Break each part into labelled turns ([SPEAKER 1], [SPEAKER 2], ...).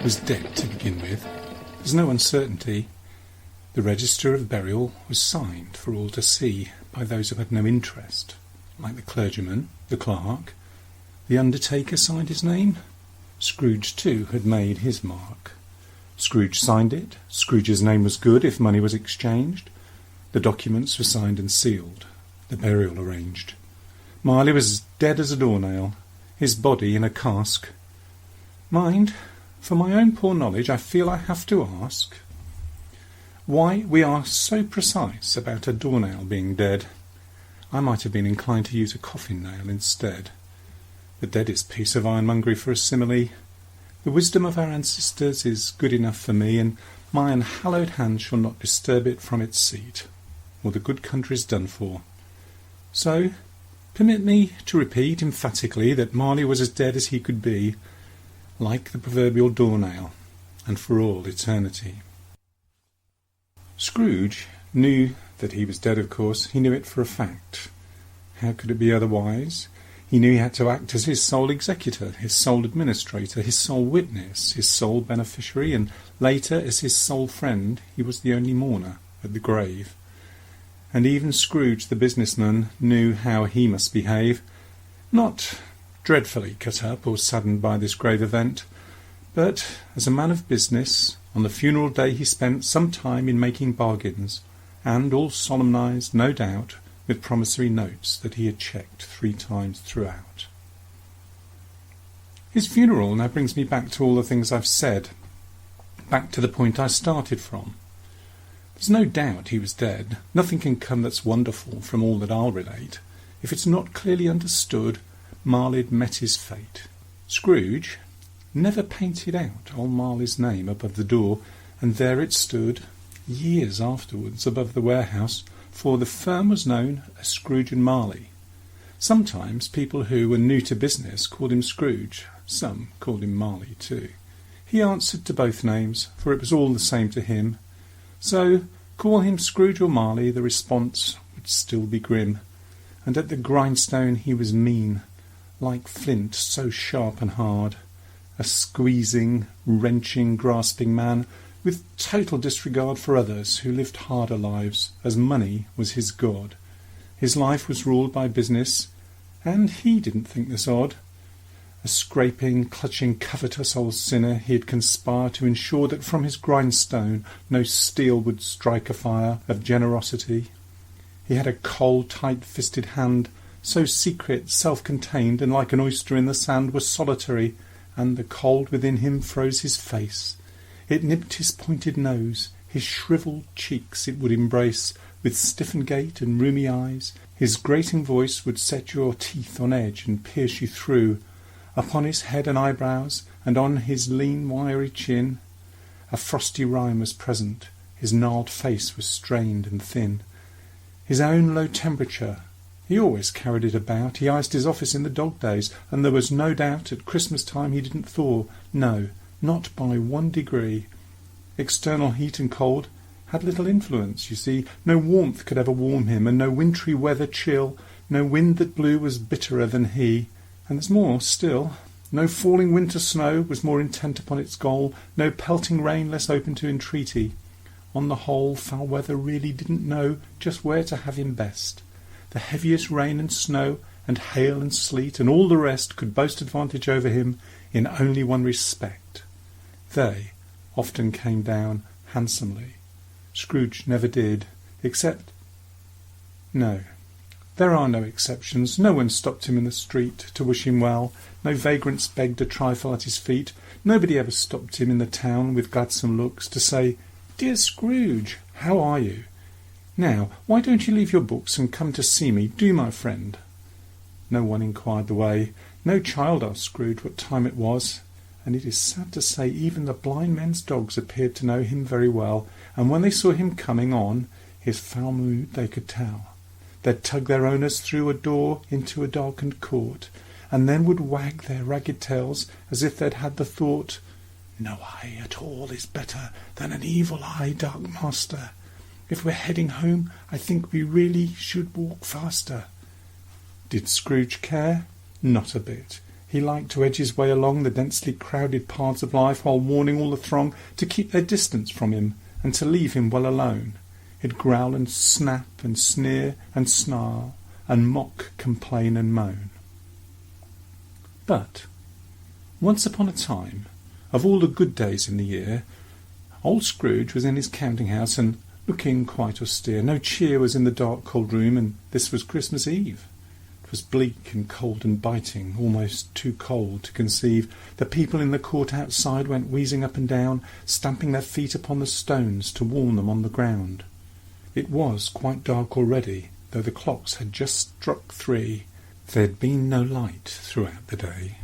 [SPEAKER 1] was dead to begin with. There's no uncertainty. The register of burial was signed for all to see by those who had no interest, like the clergyman, the clerk. The undertaker signed his name. Scrooge, too, had made his mark. Scrooge signed it. Scrooge's name was good if money was exchanged. The documents were signed and sealed. The burial arranged. Marley was as dead as a doornail, his body in a cask. Mind, for my own poor knowledge, I feel I have to ask why we are so precise about a doornail being dead. I might have been inclined to use a coffin nail instead. The deadest piece of ironmongery for a simile. The wisdom of our ancestors is good enough for me, and my unhallowed hand shall not disturb it from its seat, or the good country's done for. So, permit me to repeat emphatically that Marley was as dead as he could be, like the proverbial doornail, and for all eternity. Scrooge knew that he was dead, of course. He knew it for a fact. How could it be otherwise? He knew he had to act as his sole executor, his sole administrator, his sole witness, his sole beneficiary, and later, as his sole friend, he was the only mourner at the grave. And even Scrooge the businessman knew how he must behave, not dreadfully cut up or saddened by this grave event, but as a man of business. On the funeral day he spent some time in making bargains, and all solemnized, no doubt, with promissory notes that he had checked 3 times throughout. His funeral now brings me back to all the things I've said, back to the point I started from. There's no doubt he was dead. Nothing can come that's wonderful from all that I'll relate. If it's not clearly understood, Marley'd met his fate. Scrooge never painted out old Marley's name above the door, and there it stood, years afterwards, above the warehouse, for the firm was known as Scrooge and Marley. Sometimes people who were new to business called him Scrooge. Some called him Marley too. He answered to both names, for it was all the same to him. So, call him Scrooge or Marley, the response would still be grim. And at the grindstone he was mean, like flint so sharp and hard. A squeezing, wrenching, grasping man, with total disregard for others who lived harder lives, as money was his god. His life was ruled by business, and he didn't think this odd. A scraping, clutching, covetous old sinner, he had conspired to ensure that from his grindstone no steel would strike a fire of generosity. He had a cold, tight-fisted hand, so secret, self-contained, and like an oyster in the sand, was solitary, and the cold within him froze his face. It nipped his pointed nose, his shrivelled cheeks it would embrace, with stiffened gait and rheumy eyes. His grating voice would set your teeth on edge and pierce you through. Upon his head and eyebrows, and on his lean, wiry chin, a frosty rime was present. His gnarled face was strained and thin. His own low temperature, he always carried it about. He iced his office in the dog days, and there was no doubt at Christmas time he didn't thaw. No, not by 1 degree. External heat and cold had little influence, you see. No warmth could ever warm him, and no wintry weather chill. No wind that blew was bitterer than he. And there's more still. No falling winter snow was more intent upon its goal, no pelting rain less open to entreaty. On the whole, foul weather really didn't know just where to have him best. The heaviest rain and snow and hail and sleet and all the rest could boast advantage over him in only one respect. They often came down handsomely. Scrooge never did, except... No, there are no exceptions. No one stopped him in the street to wish him well. No vagrants begged a trifle at his feet. Nobody ever stopped him in the town with gladsome looks to say, "Dear Scrooge, how are you? Now, why don't you leave your books and come to see me, do, my friend?" No one inquired the way. No child asked Scrooge what time it was. And it is sad to say even the blind men's dogs appeared to know him very well, and when they saw him coming on, his foul mood they could tell. They'd tug their owners through a door into a darkened court, and then would wag their ragged tails as if they'd had the thought, "No eye at all is better than an evil eye, dark master. If we're heading home, I think we really should walk faster." Did Scrooge care? Not a bit. He liked to edge his way along the densely crowded paths of life while warning all the throng to keep their distance from him and to leave him well alone. He'd growl and snap and sneer and snarl and mock, complain and moan. But once upon a time, of all the good days in the year, old Scrooge was in his counting-house and looking quite austere. No cheer was in the dark, cold room, and this was Christmas Eve. It was bleak and cold and biting, almost too cold to conceive. The people in the court outside went wheezing up and down, stamping their feet upon the stones to warm them on the ground. It was quite dark already, though the clocks had just struck 3. There had been no light throughout the day.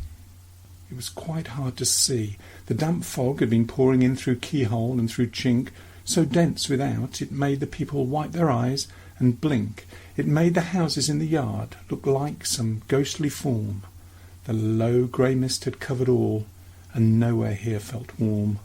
[SPEAKER 1] It was quite hard to see. The damp fog had been pouring in through keyhole and through chink, so dense without it made the people wipe their eyes and blink. It made the houses in the yard look like some ghostly form. The low grey mist had covered all, and nowhere here felt warm.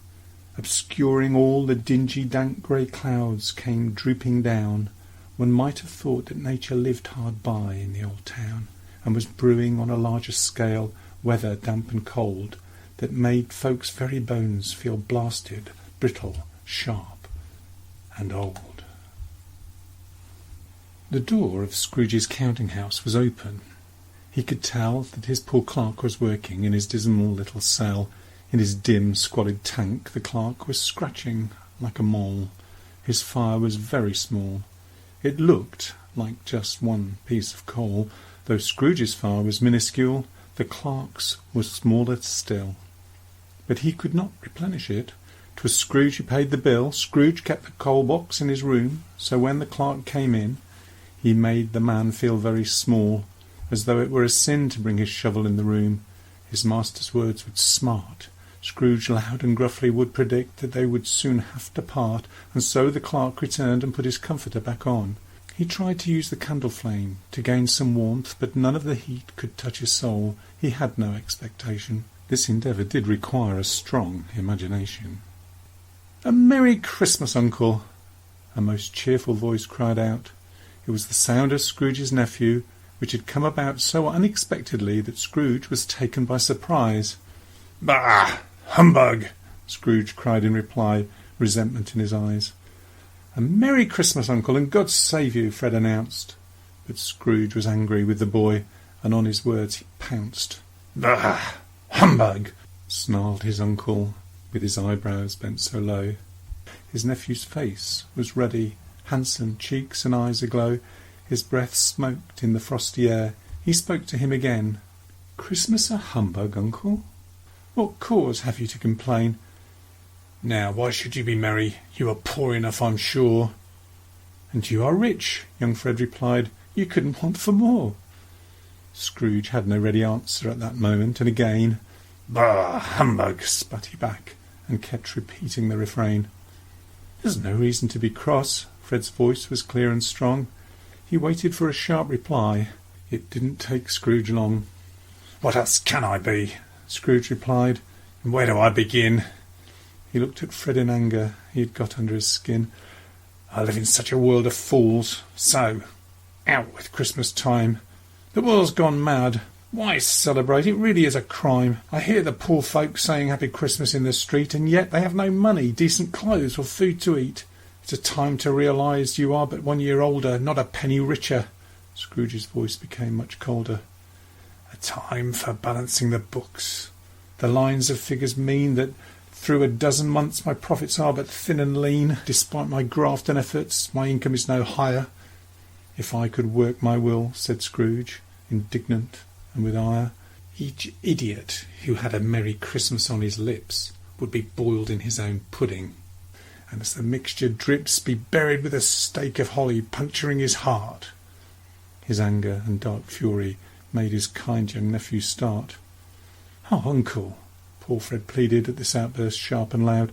[SPEAKER 1] Obscuring all, the dingy, dank grey clouds came drooping down. One might have thought that nature lived hard by in the old town, and was brewing on a larger scale weather damp and cold that made folks' very bones feel blasted, brittle, sharp, and old. The door of Scrooge's counting-house was open. He could tell that his poor clerk was working in his dismal little cell. In his dim, squalid tank the clerk was scratching like a mole. His fire was very small. It looked like just one piece of coal. Though Scrooge's fire was minuscule, the clerk's was smaller still. But he could not replenish it. 'Twas Scrooge who paid the bill. Scrooge kept the coal box in his room, so when the clerk came in, he made the man feel very small, as though it were a sin to bring his shovel in the room. His master's words would smart. Scrooge loud and gruffly would predict that they would soon have to part, and so the clerk returned and put his comforter back on. He tried to use the candle flame to gain some warmth, but none of the heat could touch his soul. He had no expectation. This endeavour did require a strong imagination. "A Merry Christmas, Uncle!" a most cheerful voice cried out. It was the sound of Scrooge's nephew, which had come about so unexpectedly that Scrooge was taken by surprise. "Bah! Humbug!" Scrooge cried in reply, resentment in his eyes. "A Merry Christmas, Uncle, and God save you," Fred announced. But Scrooge was angry with the boy, and on his words he pounced. "Bah! Humbug!" snarled his uncle, with his eyebrows bent so low. His nephew's face was ruddy, handsome, cheeks and eyes aglow. His breath smoked in the frosty air. He spoke to him again. "Christmas a humbug, Uncle? What cause have you to complain? Now, why should you be merry? You are poor enough, I'm sure." "And you are rich," young Fred replied. "You couldn't want for more." Scrooge had no ready answer at that moment, and again, "Bah! Humbug!" spat he back, and kept repeating the refrain. "There's no reason to be cross." Fred's voice was clear and strong. He waited for a sharp reply. It didn't take Scrooge long. "What else can I be?" Scrooge replied. "And where do I begin?" He looked at Fred in anger. He had got under his skin. "I live in such a world of fools. So, out with Christmas time. The world's gone mad. Why celebrate? It really is a crime. I hear the poor folk saying Happy Christmas in the street, and yet they have no money, decent clothes, or food to eat. It's a time to realise you are but 1 year older, not a penny richer." Scrooge's voice became much colder. "A time for balancing the books. The lines of figures mean that through a dozen months my profits are but thin and lean. Despite my graft and efforts, my income is no higher." "If I could work my will," said Scrooge, indignant and with ire, "each idiot who had a Merry Christmas on his lips would be boiled in his own pudding, and as the mixture drips be buried with a stake of holly puncturing his heart." His anger and dark fury made his kind young nephew start. "Oh, Uncle!" poor Fred pleaded at this outburst, sharp and loud.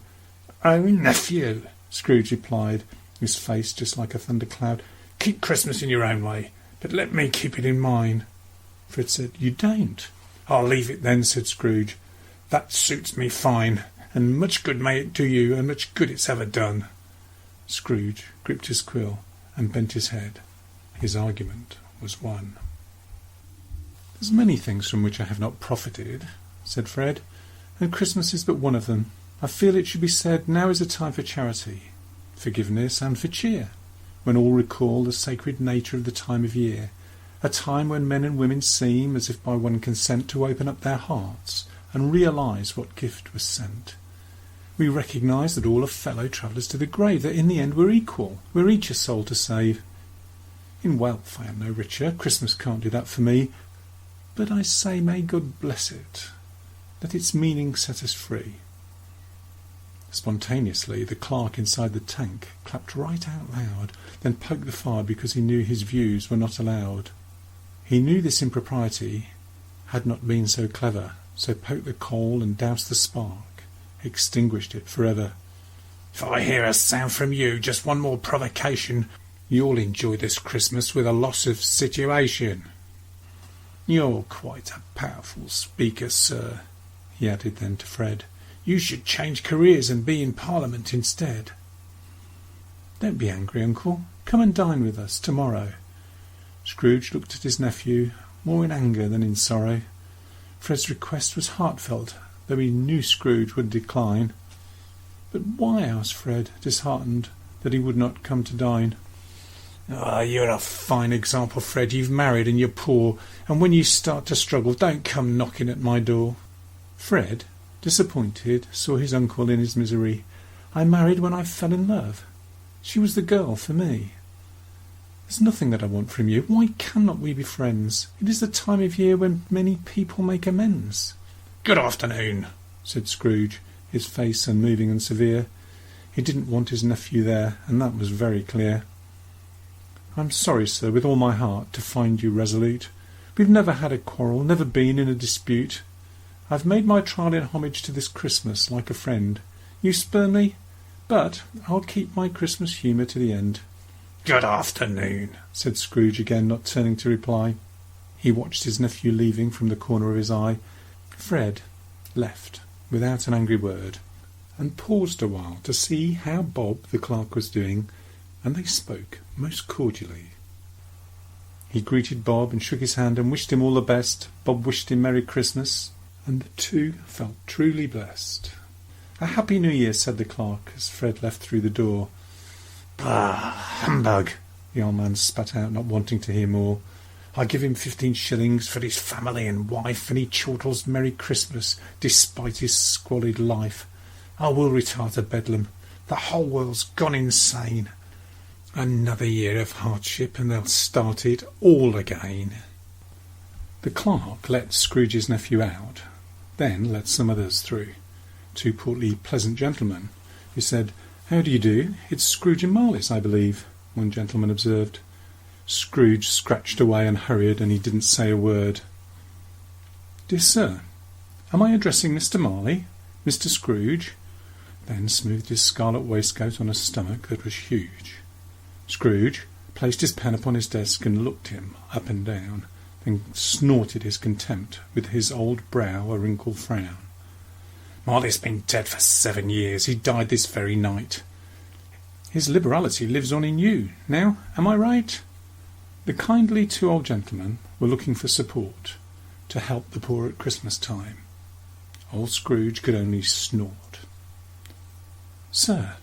[SPEAKER 1] "Oh, nephew!" Scrooge replied, his face just like a thundercloud. "Keep Christmas in your own way, but let me keep it in mine." Fred said, "You don't?" "I'll leave it then," said Scrooge. "That suits me fine, and much good may it do you, and much good it's ever done." Scrooge gripped his quill and bent his head. His argument was won. "There's many things from which I have not profited," said Fred, "and Christmas is but one of them. I feel it should be said, now is a time for charity, forgiveness, and for cheer, when all recall the sacred nature of the time of year, a time when men and women seem, as if by one consent, to open up their hearts and realise what gift was sent. We recognise that all are fellow travellers to the grave, that in the end we're equal, we're each a soul to save. In wealth I am no richer, Christmas can't do that for me, but I say may God bless it, that its meaning set us free." Spontaneously the clerk inside the tank clapped right out loud, then poked the fire because he knew his views were not allowed. He knew this impropriety had not been so clever, so poked the coal and doused the spark, extinguished it forever. "If I hear a sound from you, just one more provocation, you'll enjoy this Christmas with a loss of situation. You're quite a powerful speaker, sir," he added then to Fred. "You should change careers and be in Parliament instead." "Don't be angry, uncle. Come and dine with us tomorrow." Scrooge looked at his nephew, more in anger than in sorrow. Fred's request was heartfelt, though he knew Scrooge would decline. "But why?" asked Fred, disheartened that he would not come to dine. You're a fine example, Fred. You've married and you're poor, and when you start to struggle, don't come knocking at my door." Fred, disappointed, saw his uncle in his misery. "I married when I fell in love. She was the girl for me. There's nothing that I want from you. Why cannot we be friends? It is the time of year when many people make amends." "Good afternoon," said Scrooge, his face unmoving and severe. He didn't want his nephew there, and that was very clear. "I'm sorry, sir, with all my heart, to find you resolute. We've never had a quarrel, never been in a dispute. I've made my trial in homage to this Christmas, like a friend. You spurn me, but I'll keep my Christmas humour to the end." "Good afternoon," said Scrooge again, not turning to reply. He watched his nephew leaving from the corner of his eye. Fred left without an angry word, and paused a while to see how Bob the clerk was doing, and they spoke most cordially. He greeted Bob and shook his hand and wished him all the best. Bob wished him Merry Christmas, and the two felt truly blessed. "A Happy New Year," said the clerk as Fred left through the door. "Bah, humbug!" the old man spat out, not wanting to hear more. "I give him 15 shillings for his family and wife, and he chortles Merry Christmas despite his squalid life. I will retire to Bedlam. The whole world's gone insane. Another year of hardship, and they'll start it all again." The clerk let Scrooge's nephew out, then let some others through. 2 portly, pleasant gentlemen, who said, "How do you do? It's Scrooge and Marley's, I believe," one gentleman observed. Scrooge scratched away and hurried, and he didn't say a word. "Dear sir, am I addressing Mr. Marley? Mr. Scrooge?" Then smoothed his scarlet waistcoat on a stomach that was huge. Scrooge placed his pen upon his desk and looked him up and down, then snorted his contempt, with his old brow a wrinkled frown. "Marley's been dead for 7 years. He died this very night. His liberality lives on in you. Now, am I right?" The kindly 2 old gentlemen were looking for support, to help the poor at Christmas time. Old Scrooge could only snort. "Sir,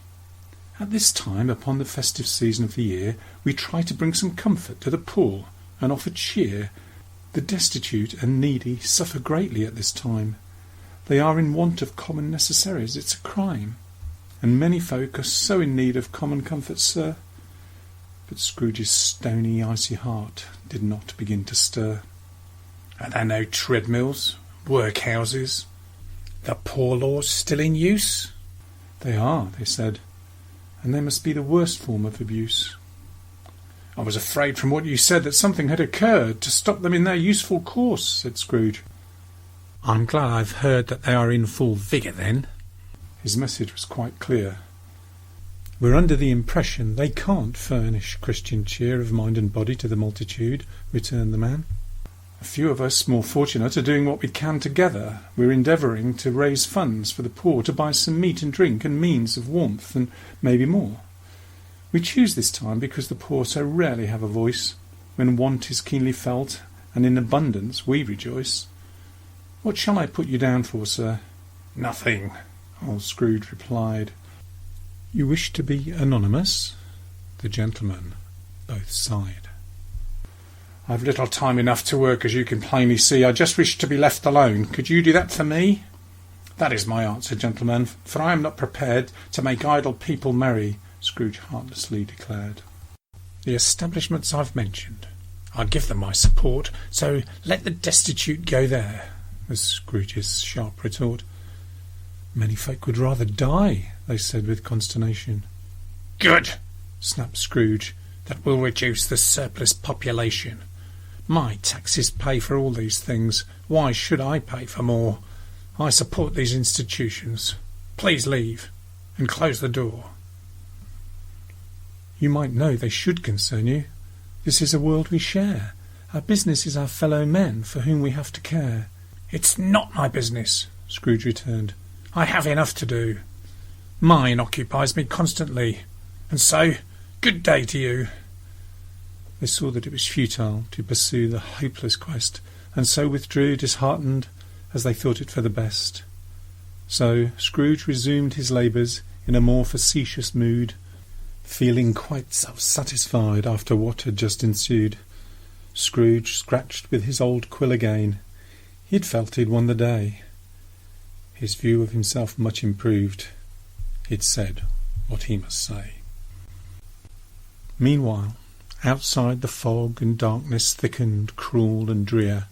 [SPEAKER 1] at this time, upon the festive season of the year, we try to bring some comfort to the poor and offer cheer. The destitute and needy suffer greatly at this time. They are in want of common necessaries. It's a crime. And many folk are so in need of common comfort, sir." But Scrooge's stony, icy heart did not begin to stir. "Are there no treadmills, workhouses? The poor laws still in use?" "They are," they said, "and they must be the worst form of abuse." "I was afraid from what you said that something had occurred to stop them in their useful course," said Scrooge. "I'm glad I've heard that they are in full vigour then." His message was quite clear. "We're under the impression they can't furnish Christian cheer of mind and body to the multitude," returned the man. "A few of us, more fortunate, are doing what we can together. We're endeavouring to raise funds for the poor, to buy some meat and drink and means of warmth, and maybe more. We choose this time because the poor so rarely have a voice. When want is keenly felt, and in abundance we rejoice. What shall I put you down for, sir? Nothing, old Scrooge replied. You wish to be anonymous? The gentlemen both sighed. I've little time enough to work, as you can plainly see. I just wish to be left alone. Could you do that for me? That is my answer, gentlemen, for I am not prepared to make idle people merry, Scrooge heartlessly declared. The establishments I've mentioned, I'll give them my support, so let the destitute go there, was Scrooge's sharp retort. Many folk would rather die, they said with consternation. Good, snapped Scrooge. That will reduce the surplus population. My taxes pay for all these things. Why should I pay for more? I support these institutions. Please leave, and close the door. You might know they should concern you. This is a world we share. Our business is our fellow men, for whom we have to care. It's not my business, Scrooge returned. I have enough to do. Mine occupies me constantly, and so, good day to you. They saw that it was futile to pursue the hopeless quest, and so withdrew disheartened, as they thought it for the best. So Scrooge resumed his labours in a more facetious mood, feeling quite self-satisfied after what had just ensued. Scrooge scratched with his old quill again. He had felt he'd won the day. His view of himself much improved. He'd said what he must say. Meanwhile, outside the fog and darkness thickened, cruel and drear.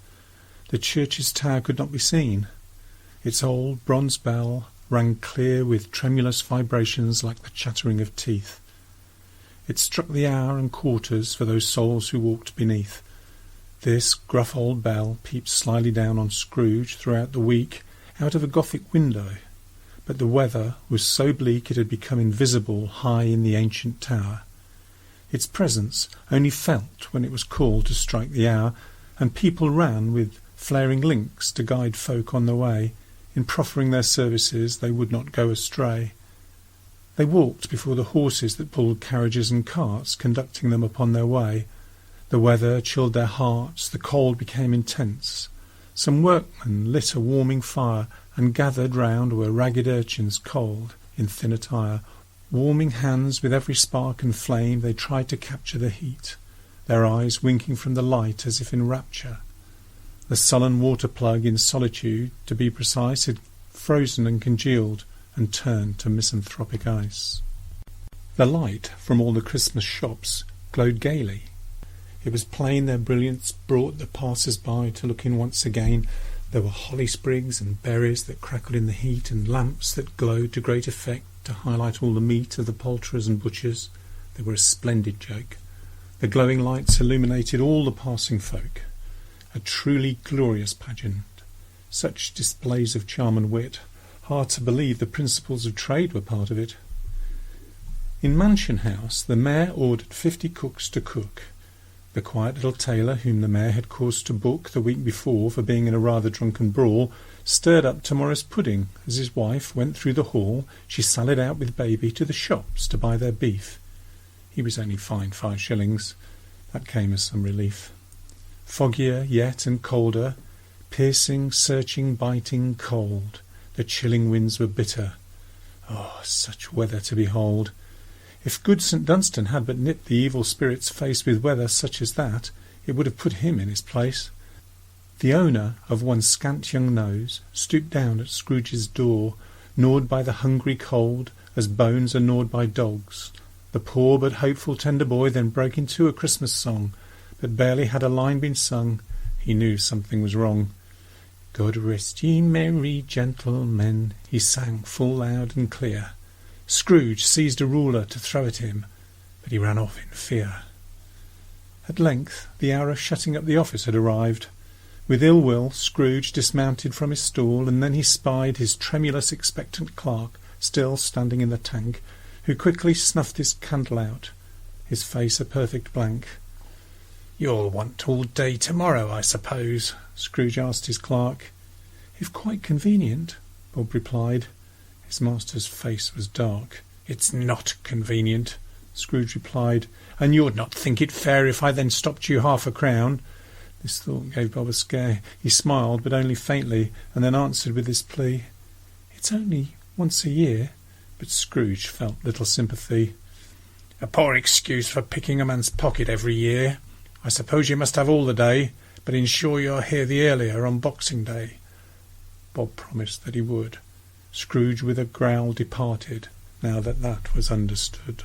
[SPEAKER 1] The church's tower could not be seen. Its old bronze bell rang clear with tremulous vibrations like the chattering of teeth. It struck the hour and quarters for those souls who walked beneath. This gruff old bell peeped slyly down on Scrooge throughout the week out of a Gothic window, but the weather was so bleak it had become invisible high in the ancient tower. Its presence only felt when it was called to strike the hour, and people ran with flaring links to guide folk on the way. In proffering their services they would not go astray. They walked before the horses that pulled carriages and carts, conducting them upon their way. The weather chilled their hearts, the cold became intense. Some workmen lit a warming fire, and gathered round were ragged urchins cold, in thin attire. Warming hands with every spark and flame, they tried to capture the heat, their eyes winking from the light as if in rapture. The sullen water-plug, in solitude, to be precise, had frozen and congealed, and turned to misanthropic ice. The light from all the Christmas shops glowed gaily. It was plain their brilliance brought the passers-by to look in once again. There were holly sprigs and berries that crackled in the heat, and lamps that glowed to great effect to highlight all the meat of the poulterers and butchers. They were a splendid joke. The glowing lights illuminated all the passing folk. A truly glorious pageant. Such displays of charm and wit. Hard to believe the principles of trade were part of it. In Mansion House the mayor ordered 50 cooks to cook. The quiet little tailor, whom the mayor had caused to book the week before for being in a rather drunken brawl, stirred up tomorrow's pudding. As his wife went through the hall, she sallied out with baby to the shops to buy their beef. He was only fined 5 shillings. That came as some relief. Foggier yet and colder, piercing, searching, biting, cold. The chilling winds were bitter. Oh, such weather to behold! If good St. Dunstan had but nipped the evil spirit's face with weather such as that, it would have put him in his place. The owner of one scant young nose stooped down at Scrooge's door, gnawed by the hungry cold, as bones are gnawed by dogs. The poor but hopeful tender boy then broke into a Christmas song, but barely had a line been sung, he knew something was wrong. God rest ye merry gentlemen, he sang full loud and clear. Scrooge seized a ruler to throw at him, but he ran off in fear. At length the hour of shutting up the office had arrived. With ill will Scrooge dismounted from his stall, and then he spied his tremulous expectant clerk still standing in the tank, who quickly snuffed his candle out, his face a perfect blank. "You'll want all day tomorrow, I suppose?" Scrooge asked his clerk. "If quite convenient," Bob replied. His master's face was dark. "It's not convenient," Scrooge replied. "And you'd not think it fair if I then stopped you 1/2 a crown?" This thought gave Bob a scare. He smiled, but only faintly, and then answered with his plea. "It's only once a year." But Scrooge felt little sympathy. "A poor excuse for picking a man's pocket every year. I suppose you must have all the day, but ensure you're here the earlier on Boxing Day." Bob promised that he would. Scrooge with a growl departed, now that that was understood.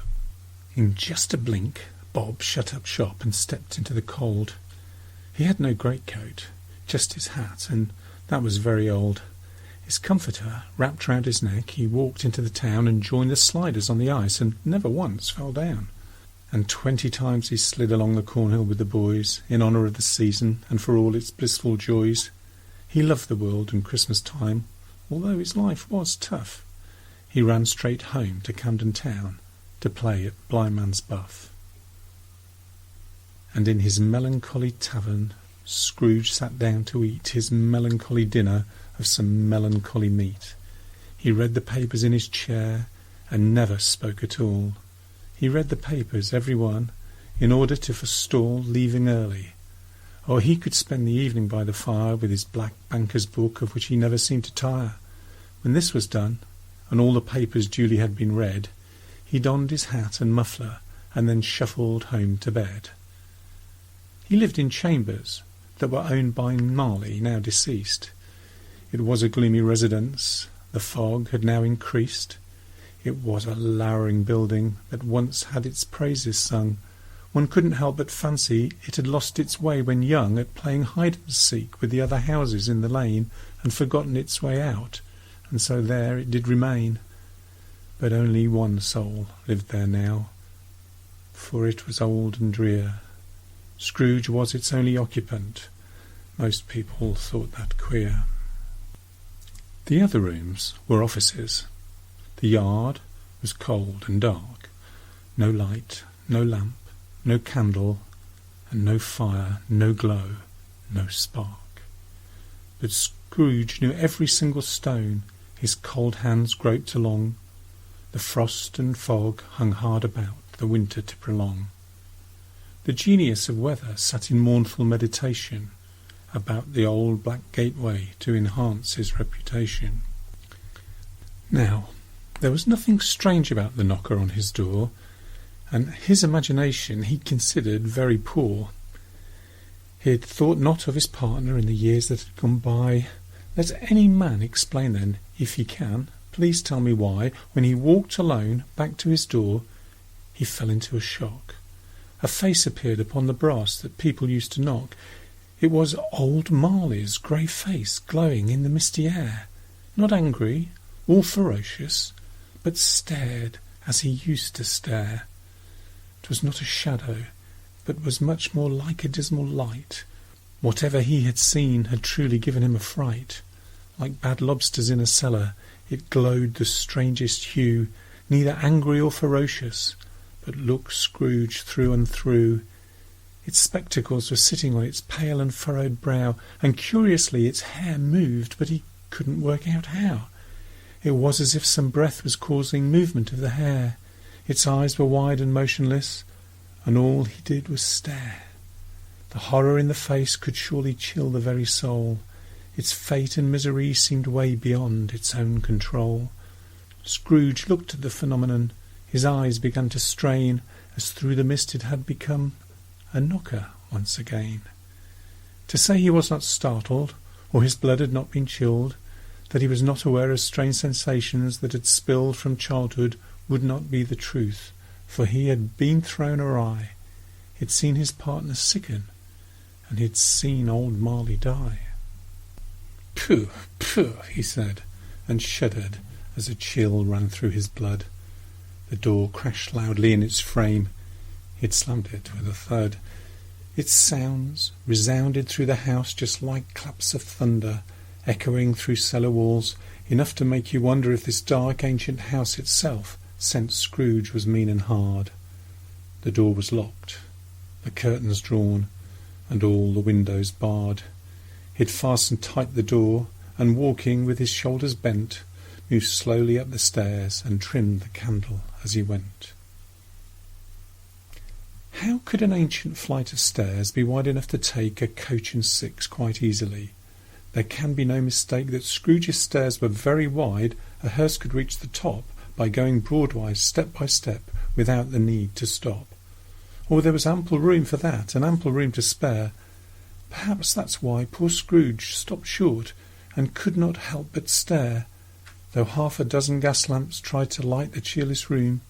[SPEAKER 1] In just a blink, Bob shut up shop and stepped into the cold. He had no greatcoat, just his hat, and that was very old. His comforter wrapped round his neck, he walked into the town and joined the sliders on the ice, and never once fell down. And 20 times he slid along the Cornhill with the boys, in honour of the season and for all its blissful joys. He loved the world and Christmas time, although his life was tough. He ran straight home to Camden Town to play at Blindman's Buff. And in his melancholy tavern Scrooge sat down to eat his melancholy dinner of some melancholy meat. He read the papers in his chair and never spoke at all. He read the papers, every one, in order to forestall leaving early. Or he could spend the evening by the fire with his black banker's book, of which he never seemed to tire. When this was done, and all the papers duly had been read, he donned his hat and muffler, and then shuffled home to bed. He lived in chambers that were owned by Marley, now deceased. It was a gloomy residence. The fog had now increased. It was a lowering building that once had its praises sung. One couldn't help but fancy it had lost its way when young at playing hide-and-seek with the other houses in the lane and forgotten its way out, and so there it did remain. But only one soul lived there now, for it was old and drear. Scrooge was its only occupant. Most people thought that queer. The other rooms were offices. The yard was cold and dark. No light, no lamp, no candle, and no fire, no glow, no spark. But Scrooge knew every single stone. His cold hands groped along. The frost and fog hung hard about, the winter to prolong. The genius of weather sat in mournful meditation about the old black gateway to enhance his reputation. Now, there was nothing strange about the knocker on his door, and his imagination he considered very poor. He had thought not of his partner in the years that had gone by. Let any man explain then, if he can, please tell me why, when he walked alone back to his door, he fell into a shock. A face appeared upon the brass that people used to knock. It was old Marley's grey face glowing in the misty air, not angry, or ferocious, but stared as he used to stare. 'Twas not a shadow, but was much more like a dismal light. Whatever he had seen had truly given him a fright. Like bad lobsters in a cellar, it glowed the strangest hue, neither angry or ferocious, but looked Scrooge through and through. Its spectacles were sitting on its pale and furrowed brow, and curiously its hair moved, but he couldn't work out how. It was as if some breath was causing movement of the hair. Its eyes were wide and motionless, and all he did was stare. The horror in the face could surely chill the very soul. Its fate and misery seemed way beyond its own control. Scrooge looked at the phenomenon. His eyes began to strain, as through the mist it had become a knocker once again. To say he was not startled, or his blood had not been chilled, that he was not aware of strange sensations that had spilled from childhood, would not be the truth, for he had been thrown awry. He had seen his partner sicken, and he had seen old Marley die. "Pooh, pooh," he said, and shuddered as a chill ran through his blood. The door crashed loudly in its frame. He had slammed it with a thud. Its sounds resounded through the house just like claps of thunder, echoing through cellar walls, enough to make you wonder if this dark ancient house itself scent Scrooge was mean and hard. The door was locked, the curtains drawn, and all the windows barred. He had fastened tight the door, and walking with his shoulders bent, moved slowly up the stairs and trimmed the candle as he went. How could an ancient flight of stairs be wide enough to take a coach and six quite easily? There can be no mistake that Scrooge's stairs were very wide. A hearse could reach the top by going broadwise step by step without the need to stop. Or there was ample room for that, and ample room to spare. Perhaps that's why poor Scrooge stopped short and could not help but stare. Though half a dozen gas lamps tried to light the cheerless room,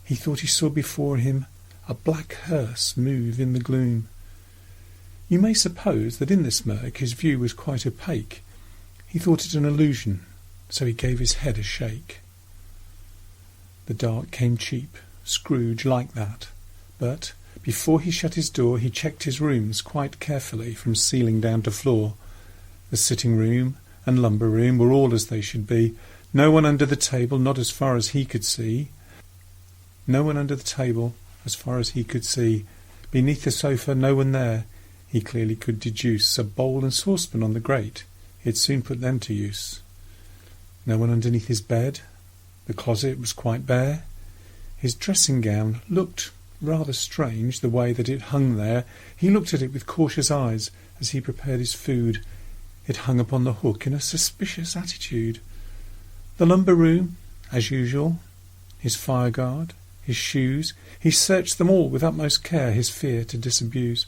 [SPEAKER 1] he thought he saw before him a black hearse move in the gloom. You may suppose that in this murk his view was quite opaque. He thought it an illusion, so he gave his head a shake. The dark came cheap. Scrooge liked that. But before he shut his door he checked his rooms quite carefully from ceiling down to floor. The sitting room and lumber room were all as they should be. No one under the table, not as far as he could see. No one under the table, as far as he could see. Beneath the sofa, no one there. He clearly could deduce a bowl and saucepan on the grate. He'd soon put them to use. No one underneath his bed. The closet was quite bare. His dressing gown looked rather strange, the way that it hung there. He looked at it with cautious eyes as he prepared his food. It hung upon the hook in a suspicious attitude. The lumber room, as usual. His fireguard, his shoes. He searched them all with utmost care, his fear to disabuse.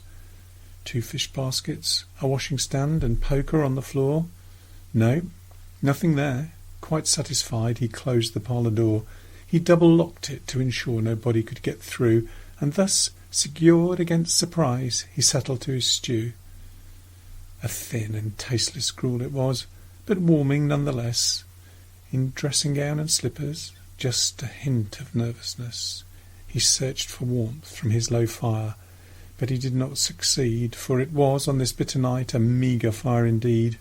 [SPEAKER 1] 2 fish baskets, a washing stand and poker on the floor. No, nothing there. Quite satisfied, he closed the parlour door. He double-locked it to ensure nobody could get through, and thus, secured against surprise, he settled to his stew. A thin and tasteless gruel it was, but warming none the less. In dressing-gown and slippers, just a hint of nervousness. He searched for warmth from his low fire, but he did not succeed, for it was, on this bitter night, a meagre fire indeed.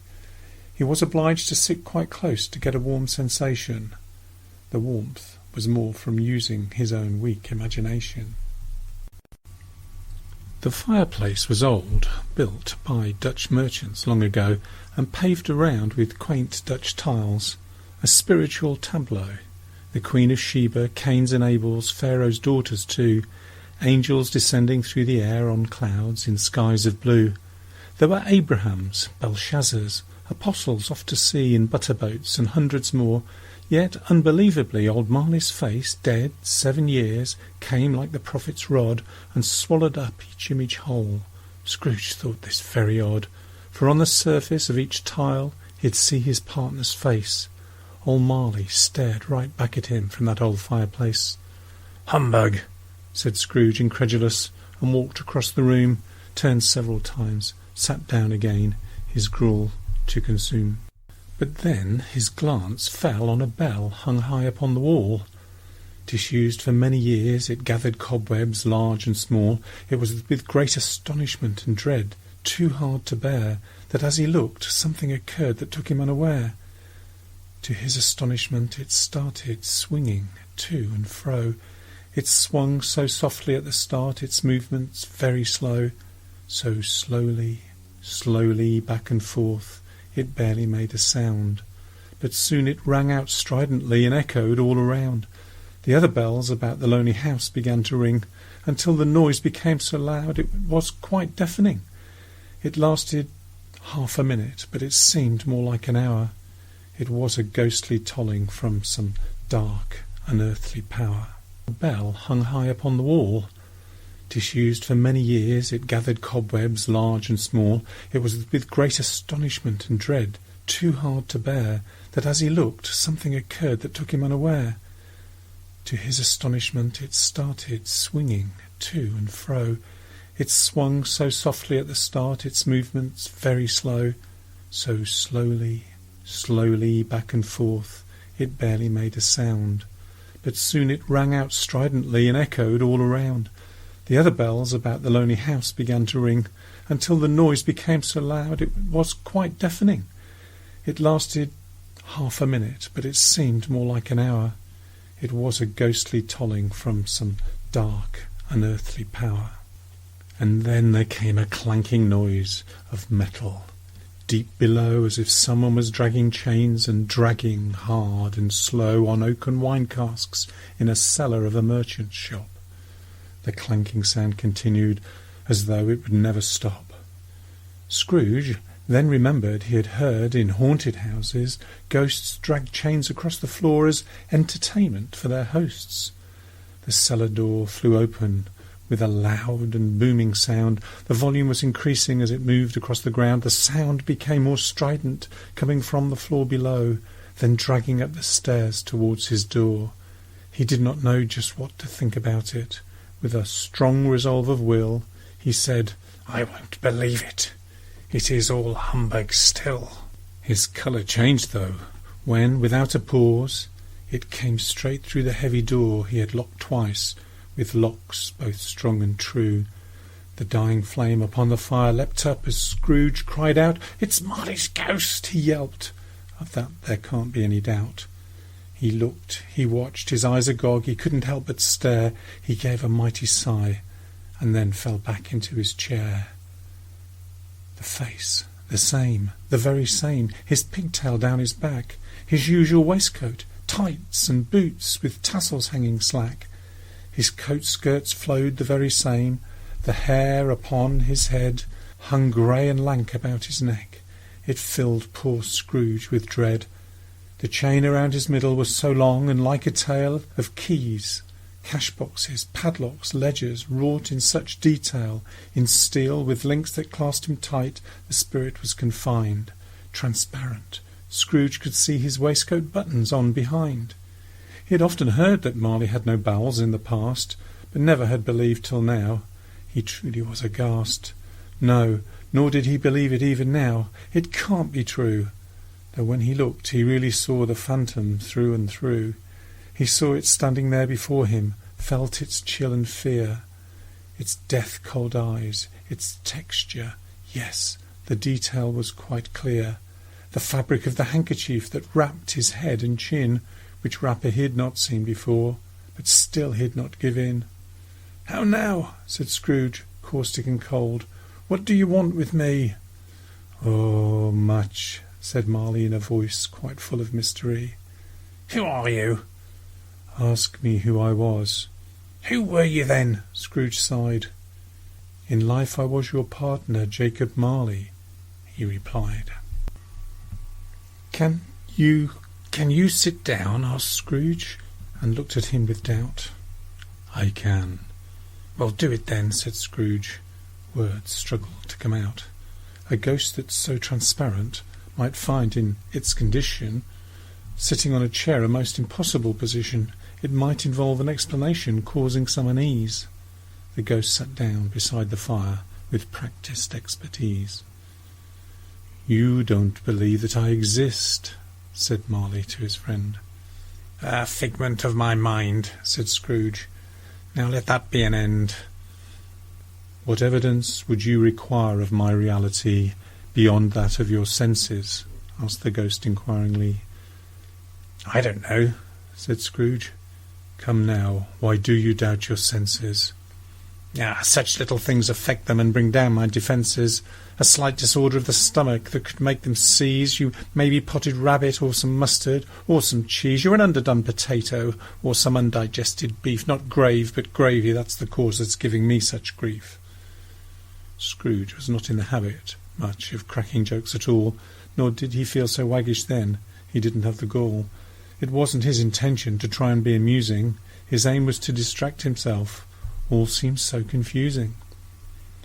[SPEAKER 1] He was obliged to sit quite close to get a warm sensation. The warmth was more from using his own weak imagination. The fireplace was old, built by Dutch merchants long ago, and paved around with quaint Dutch tiles. A spiritual tableau. The Queen of Sheba, Cain's and Abel's, Pharaoh's daughters too, angels descending through the air on clouds in skies of blue. There were Abrahams, Belshazzars, apostles off to sea in butter-boats, and hundreds more. Yet, unbelievably, old Marley's face, dead 7 years, came like the prophet's rod, and swallowed up each image whole. Scrooge thought this very odd, for on the surface of each tile he'd see his partner's face. Old Marley stared right back at him from that old fireplace. "Humbug!" said Scrooge, incredulous, and walked across the room, turned several times, sat down again, his gruel to consume. But then his glance fell on a bell hung high upon the wall. Disused for many years, it gathered cobwebs large and small. It was with great astonishment and dread, too hard to bear, that as he looked, something occurred that took him unaware. To his astonishment it started swinging to and fro. It swung so softly at the start, its movements very slow, so slowly, slowly back and forth, it barely made a sound. But soon it rang out stridently and echoed all around. The other bells about the lonely house began to ring, until the noise became so loud it was quite deafening. It lasted half a minute, but it seemed more like an hour. It was a ghostly tolling from some dark, unearthly power. The bell hung high upon the wall. Disused for many years, it gathered cobwebs large and small. It was with great astonishment and dread, too hard to bear, that as he looked, something occurred that took him unaware. To his astonishment it started swinging to and fro. It swung so softly at the start, its movements very slow, so slowly, slowly back and forth, it barely made a sound. But soon it rang out stridently and echoed all around. The other bells about the lonely house began to ring, until the noise became so loud it was quite deafening. It lasted half a minute, but it seemed more like an hour. It was a ghostly tolling from some dark, unearthly power. And then there came a clanking noise of metal, deep below, as if someone was dragging chains and dragging hard and slow on oaken wine casks in a cellar of a merchant's shop. The clanking sound continued, as though it would never stop. Scrooge then remembered he had heard in haunted houses ghosts drag chains across the floor as entertainment for their hosts. The cellar door flew open with a loud and booming sound. The volume was increasing as it moved across the ground. The sound became more strident, coming from the floor below, then dragging up the stairs towards his door. He did not know just what to think about it. With a strong resolve of will, he said, "I won't believe it. It is all humbug still." His colour changed, though, when, without a pause, it came straight through the heavy door he had locked twice, with locks both strong and true. The dying flame upon the fire leapt up as Scrooge cried out, "It's Marley's ghost!" he yelped. Of that there can't be any doubt. He looked, he watched, his eyes agog, he couldn't help but stare. He gave a mighty sigh, and then fell back into his chair. The face, the same, the very same, his pigtail down his back, his usual waistcoat, tights and boots with tassels hanging slack. His coat skirts flowed the very same. The hair upon his head hung grey and lank about his neck. It filled poor Scrooge with dread. The chain around his middle was so long and like a tale of keys, cash-boxes, padlocks, ledgers, wrought in such detail, in steel, with links that clasped him tight. The spirit was confined, transparent. Scrooge could see his waistcoat buttons on behind. He had often heard that Marley had no bowels in the past, but never had believed till now. He truly was aghast. No, nor did he believe it even now. It can't be true. Though when he looked, he really saw the phantom through and through. He saw it standing there before him, felt its chill and fear, its death-cold eyes, its texture. Yes, the detail was quite clear. The fabric of the handkerchief that wrapped his head and chin, which wrapper he had not seen before, but still he had not give in. "How now?" said Scrooge, caustic and cold. "What do you want with me?" "Oh, much," said Marley in a voice quite full of mystery. "Who are you?" "Ask me who I was." "Who were you then?" Scrooge sighed. "In life I was your partner, Jacob Marley," he replied. Can you sit down?" asked Scrooge, and looked at him with doubt. "I can." "Well, do it then," said Scrooge. Words struggled to come out. A ghost that's so transparent might find in its condition, sitting on a chair, a most impossible position. It might involve an explanation causing some unease. The ghost sat down beside the fire with practised expertise. "You don't believe that I exist," said Marley to his friend. "A figment of my mind," said Scrooge. "Now let that be an end." "What evidence would you require of my reality beyond that of your senses?" asked the ghost inquiringly. "I don't know," said Scrooge. "Come now, why do you doubt your senses?" Such little things affect them and bring down my defences. A slight disorder of the stomach that could make them seize. You may be potted rabbit, or some mustard, or some cheese. You're an underdone potato, or some undigested beef. Not grave, but gravy, that's the cause that's giving me such grief. Scrooge was not in the habit much of cracking jokes at all, nor did he feel so waggish then. He didn't have the gall. It wasn't his intention to try and be amusing. His aim was to distract himself. All seemed so confusing.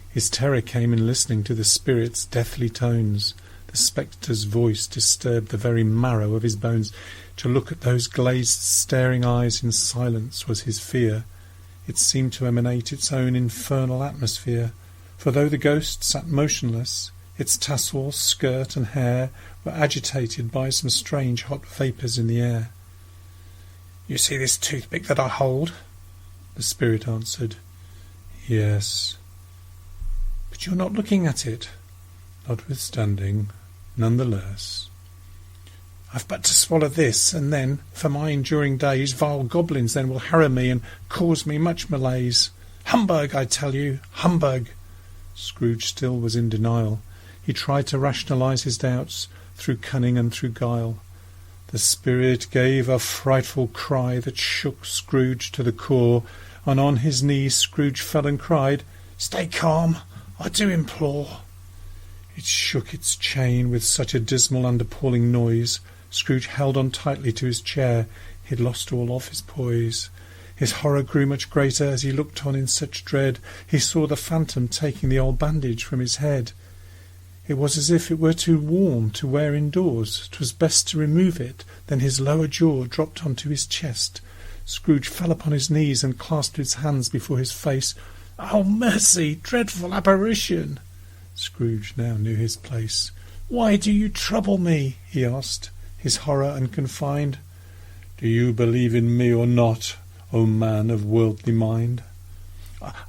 [SPEAKER 1] His terror came in listening to the spirit's deathly tones. The spectre's voice disturbed the very marrow of his bones. To look at those glazed, staring eyes in silence was his fear. It seemed to emanate its own infernal atmosphere. For though the ghost sat motionless, its tassels, skirt, and hair were agitated by some strange hot vapours in the air. "You see this toothpick that I hold?" the spirit answered. "Yes." "But you're not looking at it." "Notwithstanding, none the less." "I've but to swallow this, and then, for my enduring days, vile goblins then will harrow me and cause me much malaise. Humbug, I tell you, humbug!" Scrooge still was in denial. He tried to rationalise his doubts through cunning and through guile. The spirit gave a frightful cry that shook Scrooge to the core. and on his knees Scrooge fell and cried, "Stay calm, I do implore." It shook its chain with such a dismal and appalling noise. Scrooge held on tightly to his chair. He had lost all of his poise. His horror grew much greater as he looked on in such dread. He saw the phantom taking the old bandage from his head. It was as if it were too warm to wear indoors. 'Twas best to remove it. Then his lower jaw dropped onto his chest. Scrooge fell upon his knees and clasped his hands before his face. "Oh, mercy! Dreadful apparition!" Scrooge now knew his place. "Why do you trouble me?" he asked, his horror unconfined. "Do you believe in me or not, O man of worldly mind?"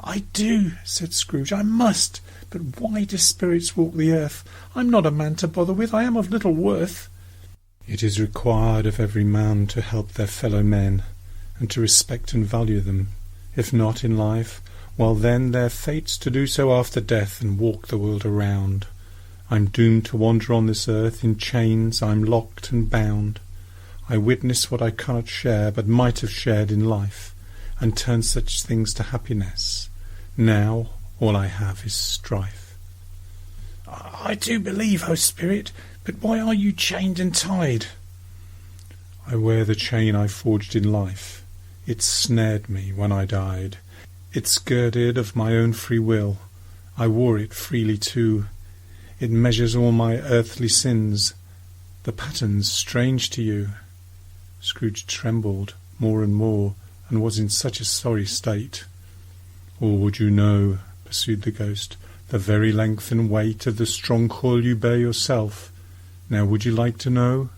[SPEAKER 1] I do," said Scrooge. "I must. But why do spirits walk the earth? I'm not a man to bother with. I am of little worth." "It is required of every man to help their fellow men, and to respect and value them. If not in life, well then their fate's to do so after death and walk the world around. I'm doomed to wander on this earth, in chains I'm locked and bound. I witness what I cannot share, but might have shared in life, and turn such things to happiness. Now all I have is strife." I do believe, O spirit, but why are you chained and tied?" "I wear the chain I forged in life. It snared me when I died. It's girded of my own free will. I wore it freely too. It measures all my earthly sins. The pattern's strange to you." Scrooge trembled more and more, and was in such a sorry state. "Or would you know," pursued the ghost, "the very length and weight of the strong coil you bear yourself? Now would you like to know?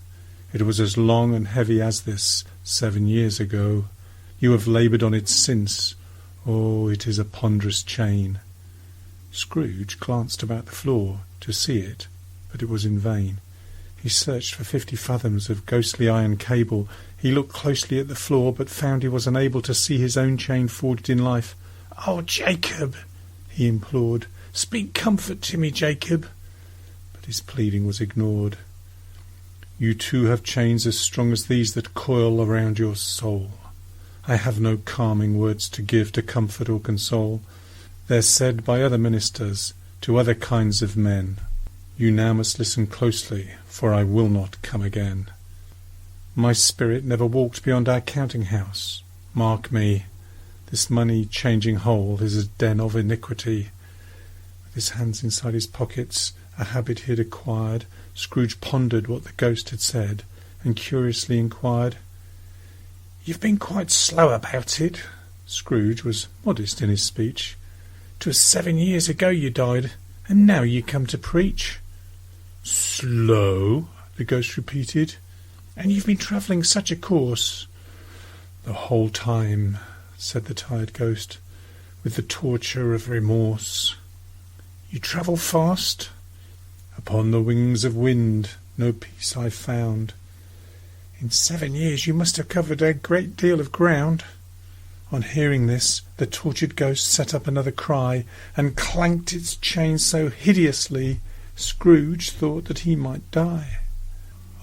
[SPEAKER 1] It was as long and heavy as this 7 years ago. You have laboured on it since. Oh, it is a ponderous chain." Scrooge glanced about the floor to see it, but it was in vain. He searched for 50 fathoms of ghostly iron cable. He looked closely at the floor, but found he was unable to see his own chain forged in life. "Oh, Jacob!" he implored. "Speak comfort to me, Jacob." But his pleading was ignored. "You too have chains as strong as these that coil around your soul. I have no calming words to give to comfort or console. They're said by other ministers to other kinds of men. You now must listen closely, for I will not come again. My spirit never walked beyond our counting-house. Mark me, this money-changing hole is a den of iniquity." With his hands inside his pockets, a habit he had acquired, Scrooge pondered what the ghost had said, and curiously inquired, "You've been quite slow about it." Scrooge was modest in his speech. "'Twas 7 years ago you died, and now you come to preach." "Slow?" the ghost repeated. "And you've been travelling such a course." "The whole time," said the tired ghost, with the torture of remorse. "You travel fast?" "Upon the wings of wind, no peace I found." "In 7 years you must have covered a great deal of ground." On hearing this, the tortured ghost set up another cry, and clanked its chain so hideously, Scrooge thought that he might die.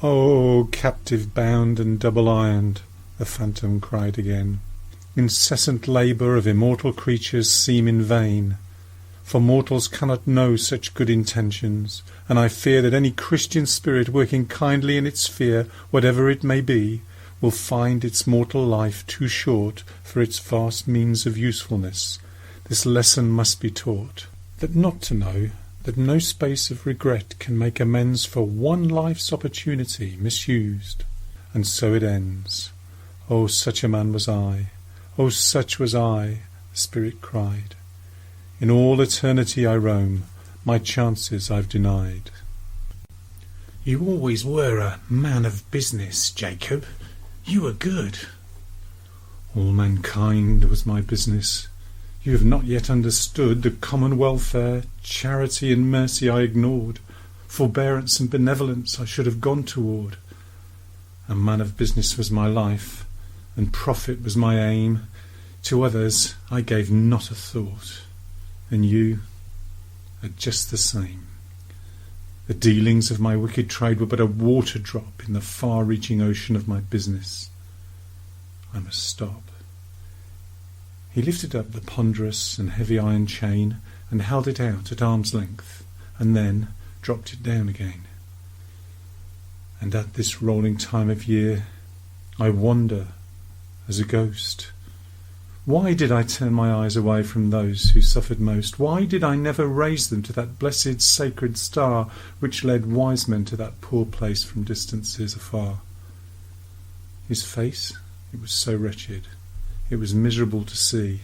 [SPEAKER 1] "Oh, captive bound and double-ironed," the phantom cried again, "incessant labour of immortal creatures seem in vain, for mortals cannot know such good intentions, and I fear that any Christian spirit working kindly in its sphere, whatever it may be, will find its mortal life too short for its vast means of usefulness. This lesson must be taught, that not to know, that no space of regret can make amends for one life's opportunity misused. And so it ends. Oh, such a man was I. Oh, such was I, the spirit cried. In all eternity I roam, my chances I've denied. You always were a man of business, Jacob. You were good. All mankind was my business. You have not yet understood the common welfare, charity and mercy I ignored. Forbearance and benevolence I should have gone toward. A man of business was my life, and profit was my aim. To others I gave not a thought, and you are just the same. The dealings of my wicked trade were but a water drop in the far-reaching ocean of my business. I must stop. He lifted up the ponderous and heavy iron chain and held it out at arm's length, and then dropped it down again. And at this rolling time of year, I wander as a ghost. Why did I turn my eyes away from those who suffered most? Why did I never raise them to that blessed sacred star which led wise men to that poor place from distances afar? His face, it was so wretched, it was miserable to see.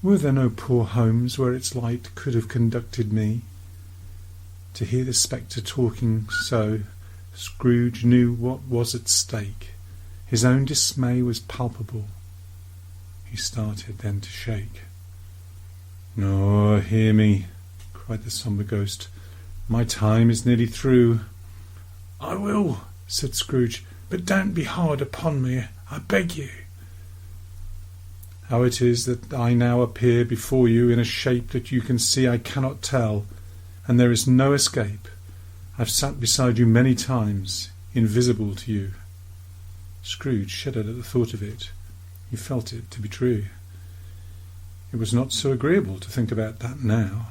[SPEAKER 1] Were there no poor homes where its light could have conducted me? To hear the spectre talking so, Scrooge knew what was at stake. His own dismay was palpable. He started then to shake. "No, hear me," cried the sombre ghost. "My time is nearly through." "I will," said Scrooge, "but don't be hard upon me, I beg you." "How it is that I now appear before you in a shape that you can see I cannot tell, and there is no escape. I've sat beside you many times, invisible to you." Scrooge shuddered at the thought of it. He felt it to be true. It was not so agreeable to think about that now.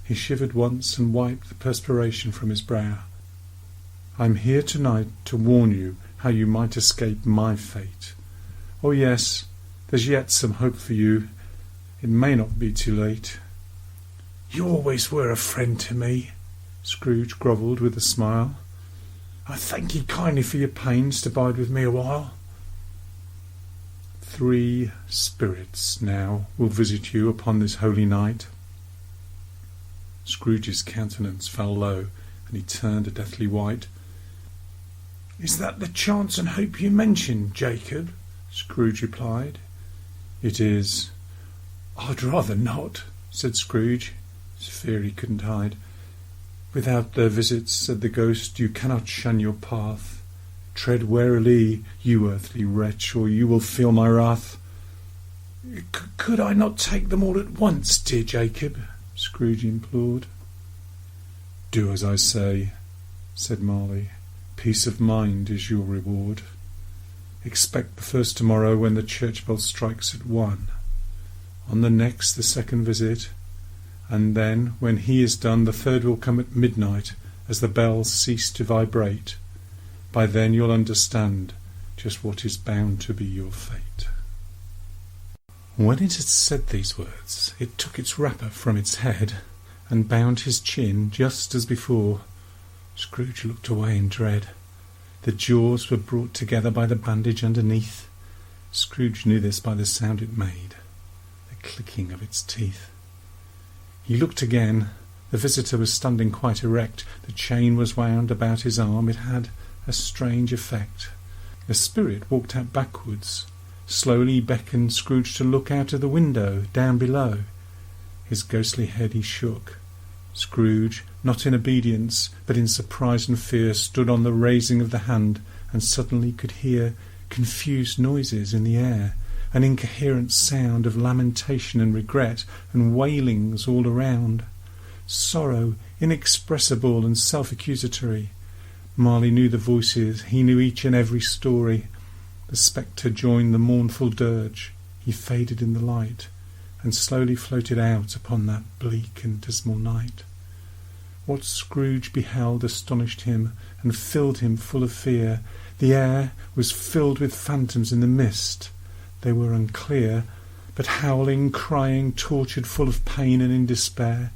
[SPEAKER 1] He shivered once and wiped the perspiration from his brow. "I'm here tonight to warn you how you might escape my fate. Oh yes, there's yet some hope for you. It may not be too late." "You always were a friend to me," Scrooge grovelled with a smile. "I thank you kindly for your pains to bide with me a while." "3 spirits now will visit you upon this holy night." Scrooge's countenance fell low, and he turned a deathly white. "Is that the chance and hope you mentioned, Jacob?" Scrooge replied. "It is." "I'd rather not," said Scrooge. His fear he couldn't hide. "Without their visits," said the ghost, "you cannot shun your path. Tread warily, you earthly wretch, or you will feel my wrath." "Could I not take them all at once, dear Jacob?" Scrooge implored. "Do as I say," said Marley. "Peace of mind is your reward. Expect the first tomorrow when the church bell strikes at 1. On the next the second visit, and then, when he is done, the third will come at midnight as the bells cease to vibrate. By then you'll understand just what is bound to be your fate." When it had said these words, it took its wrapper from its head and bound his chin just as before. Scrooge looked away in dread. The jaws were brought together by the bandage underneath. Scrooge knew this by the sound it made, the clicking of its teeth. He looked again. The visitor was standing quite erect. The chain was wound about his arm. It had a strange effect. The spirit walked out backwards. Slowly beckoned Scrooge to look out of the window down below. His ghostly head he shook. Scrooge, not in obedience, but in surprise and fear, stood on the raising of the hand, and suddenly could hear confused noises in the air, an incoherent sound of lamentation and regret, and wailings all around. Sorrow inexpressible and self-accusatory. Marley knew the voices, he knew each and every story. The spectre joined the mournful dirge. He faded in the light, and slowly floated out upon that bleak and dismal night. What Scrooge beheld astonished him, and filled him full of fear. The air was filled with phantoms in the mist. They were unclear, but howling, crying, tortured, full of pain and in despair.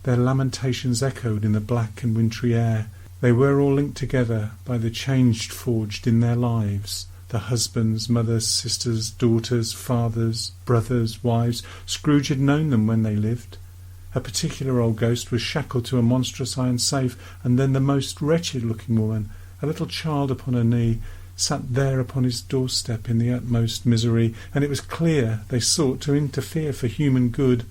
[SPEAKER 1] Their lamentations echoed in the black and wintry air. They were all linked together by the change forged in their lives. The husbands, mothers, sisters, daughters, fathers, brothers, wives. Scrooge had known them when they lived. A particular old ghost was shackled to a monstrous iron safe, and then the most wretched-looking woman, a little child upon her knee, sat there upon his doorstep in the utmost misery, and it was clear they sought to interfere for human good.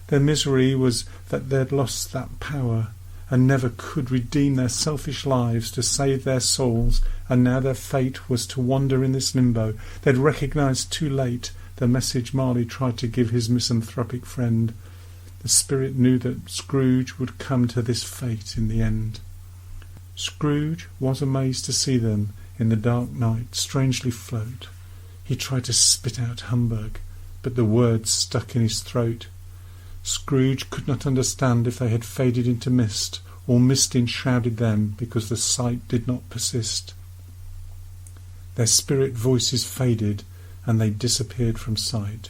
[SPEAKER 1] Their misery was that they had lost that power, and never could redeem their selfish lives to save their souls, and now their fate was to wander in this limbo. They'd recognised too late the message Marley tried to give his misanthropic friend. The spirit knew that Scrooge would come to this fate in the end. Scrooge was amazed to see them in the dark night strangely float, He tried to spit out humbug, but the words stuck in his throat. Scrooge could not understand if they had faded into mist, or mist enshrouded them because the sight did not persist. Their spirit voices faded, and they disappeared from sight.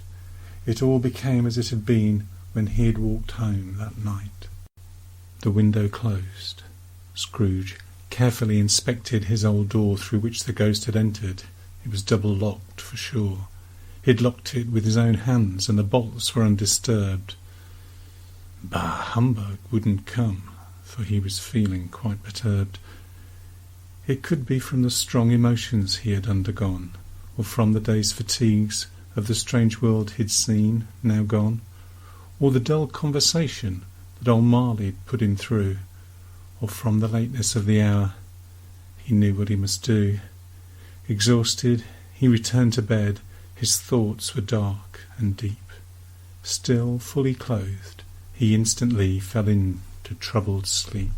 [SPEAKER 1] It all became as it had been when he had walked home that night. The window closed. Scrooge carefully inspected his old door through which the ghost had entered. It was double locked, for sure. He had locked it with his own hands, and the bolts were undisturbed. Bah, humbug wouldn't come, for he was feeling quite perturbed. It could be from the strong emotions he had undergone, or from the day's fatigues of the strange world he'd seen, now gone, or the dull conversation that old Marley had put him through, or from the lateness of the hour. He knew what he must do. Exhausted, he returned to bed. His thoughts were dark and deep. Still fully clothed, he instantly fell into troubled sleep.